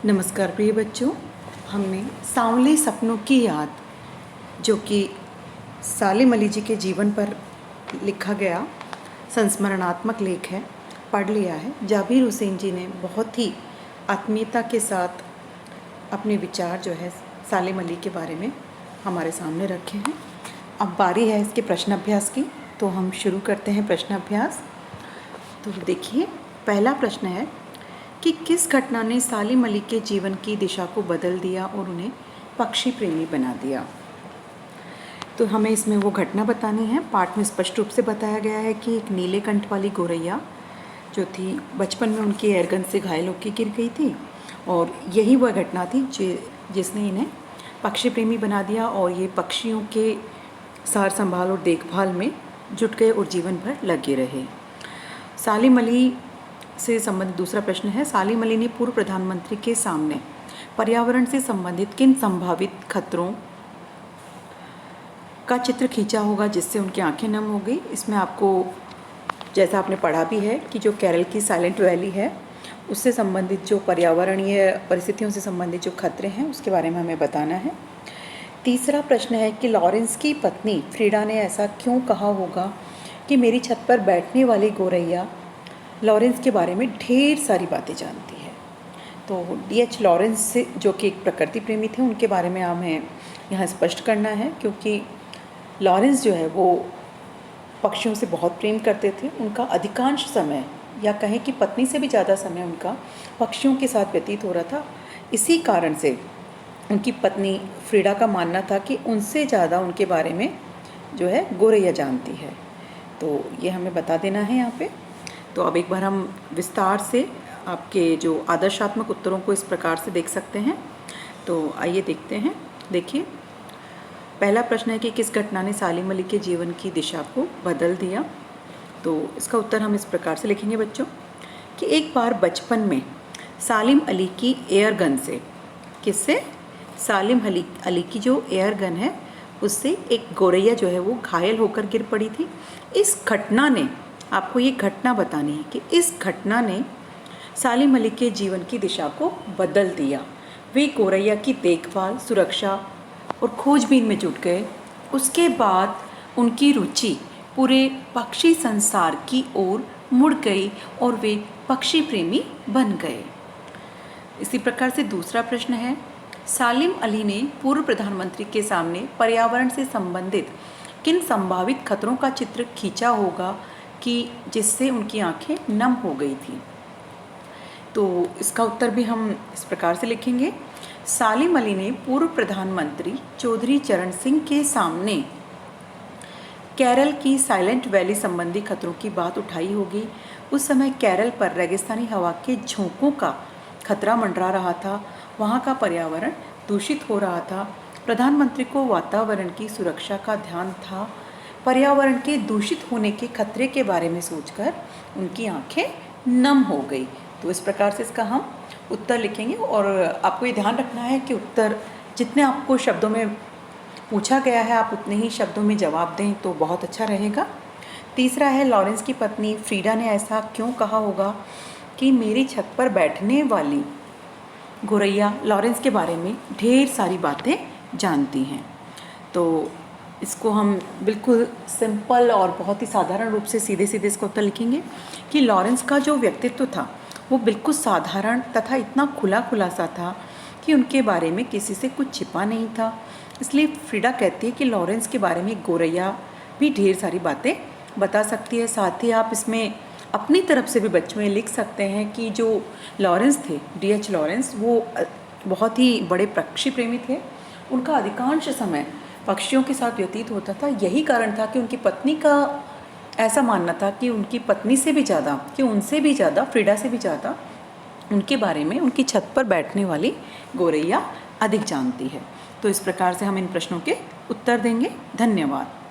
नमस्कार प्रिय बच्चों, हमने सांवले सपनों की याद जो कि सालिम अली जी के जीवन पर लिखा गया संस्मरणात्मक लेख है, पढ़ लिया है। जाबिर हुसैन जी ने बहुत ही आत्मीयता के साथ अपने विचार जो है सालिम अली के बारे में हमारे सामने रखे हैं। अब बारी है इसके प्रश्न अभ्यास की, तो हम शुरू करते हैं प्रश्न अभ्यास। तो देखिए, पहला प्रश्न है कि किस घटना ने सालिम अली के जीवन की दिशा को बदल दिया और उन्हें पक्षी प्रेमी बना दिया। तो हमें इसमें वो घटना बतानी है। पाठ में स्पष्ट रूप से बताया गया है कि एक नीले कंठ वाली गौरैया जो थी, बचपन में उनके एयरगन से घायल होकर गिर गई थी, और यही वह घटना थी जिसने इन्हें पक्षी प्रेमी बना दिया, और ये पक्षियों के सार संभाल और देखभाल में जुट गए और जीवन भर लगे रहे। सालिम अली से संबंधित दूसरा प्रश्न है, सालिम अली ने पूर्व प्रधानमंत्री के सामने पर्यावरण से संबंधित किन संभावित खतरों का चित्र खींचा होगा जिससे उनकी आंखें नम हो गई। इसमें आपको, जैसा आपने पढ़ा भी है, कि जो केरल की साइलेंट वैली है उससे संबंधित जो पर्यावरणीय परिस्थितियों से संबंधित जो खतरे हैं उसके बारे में हमें बताना है। तीसरा प्रश्न है कि लॉरेंस की पत्नी फ्रीडा ने ऐसा क्यों कहा होगा कि मेरी छत पर बैठने वाली गौरैया लॉरेंस के बारे में ढेर सारी बातें जानती है। तो D.H. लॉरेंस से, जो कि एक प्रकृति प्रेमी थे, उनके बारे में हमें यहाँ स्पष्ट करना है, क्योंकि लॉरेंस जो है वो पक्षियों से बहुत प्रेम करते थे। उनका अधिकांश समय, या कहें कि पत्नी से भी ज़्यादा समय, उनका पक्षियों के साथ व्यतीत हो रहा था। इसी कारण से उनकी पत्नी फ्रीडा का मानना था कि उनसे ज़्यादा उनके बारे में जो है गौरैया जानती है। तो ये हमें बता देना है यहाँ पे। तो अब एक बार हम विस्तार से आपके जो आदर्शात्मक उत्तरों को इस प्रकार से देख सकते हैं। तो आइए देखते हैं। देखिए, पहला प्रश्न है कि किस घटना ने सालिम अली के जीवन की दिशा को बदल दिया। तो इसका उत्तर हम इस प्रकार से लिखेंगे बच्चों कि एक बार बचपन में सालिम अली की एयर गन से, किससे? सालिम अली की जो एयर गन है उससे एक गौरैया जो है वो घायल होकर गिर पड़ी थी। इस घटना ने, आपको ये घटना बतानी है कि इस घटना ने सालिम अली के जीवन की दिशा को बदल दिया। वे गौरैया की देखभाल, सुरक्षा और खोजबीन में जुट गए। उसके बाद उनकी रुचि पूरे पक्षी संसार की ओर मुड़ गई और वे पक्षी प्रेमी बन गए। इसी प्रकार से दूसरा प्रश्न है, सालिम अली ने पूर्व प्रधानमंत्री के सामने पर्यावरण से संबंधित किन संभावित खतरों का चित्र खींचा होगा कि जिससे उनकी आंखें नम हो गई थी। तो इसका उत्तर भी हम इस प्रकार से लिखेंगे, सालिम अली ने पूर्व प्रधानमंत्री चौधरी चरण सिंह के सामने केरल की साइलेंट वैली संबंधी खतरों की बात उठाई होगी। उस समय केरल पर रेगिस्तानी हवा के झोंकों का खतरा मंडरा रहा था। वहाँ का पर्यावरण दूषित हो रहा था। प्रधानमंत्री को वातावरण की सुरक्षा का ध्यान था। पर्यावरण के दूषित होने के खतरे के बारे में सोचकर उनकी आंखें नम हो गई। तो इस प्रकार से इसका हम उत्तर लिखेंगे, और आपको ये ध्यान रखना है कि उत्तर जितने आपको शब्दों में पूछा गया है आप उतने ही शब्दों में जवाब दें तो बहुत अच्छा रहेगा। तीसरा है, लॉरेंस की पत्नी फ्रीडा ने ऐसा क्यों कहा होगा कि मेरी छत पर बैठने वाली गौरैया लॉरेंस के बारे में ढेर सारी बातें जानती हैं। तो इसको हम बिल्कुल सिंपल और बहुत ही साधारण रूप से सीधे सीधे इसका उत्तर लिखेंगे कि लॉरेंस का जो व्यक्तित्व था वो बिल्कुल साधारण तथा इतना खुला खुला सा था कि उनके बारे में किसी से कुछ छिपा नहीं था। इसलिए फ्रीडा कहती है कि लॉरेंस के बारे में गौरैया भी ढेर सारी बातें बता सकती है। साथ ही आप इसमें अपनी तरफ से भी बच्चों में लिख सकते हैं कि जो लॉरेंस थे, D.H. लॉरेंस, वो बहुत ही बड़े पक्षी प्रेमी थे। उनका अधिकांश समय पक्षियों के साथ व्यतीत होता था। यही कारण था कि उनकी पत्नी का ऐसा मानना था कि उनकी पत्नी से भी ज़्यादा, कि उनसे भी ज़्यादा, फ्रीडा से भी ज़्यादा उनके बारे में उनकी छत पर बैठने वाली गौरैया अधिक जानती है। तो इस प्रकार से हम इन प्रश्नों के उत्तर देंगे। धन्यवाद।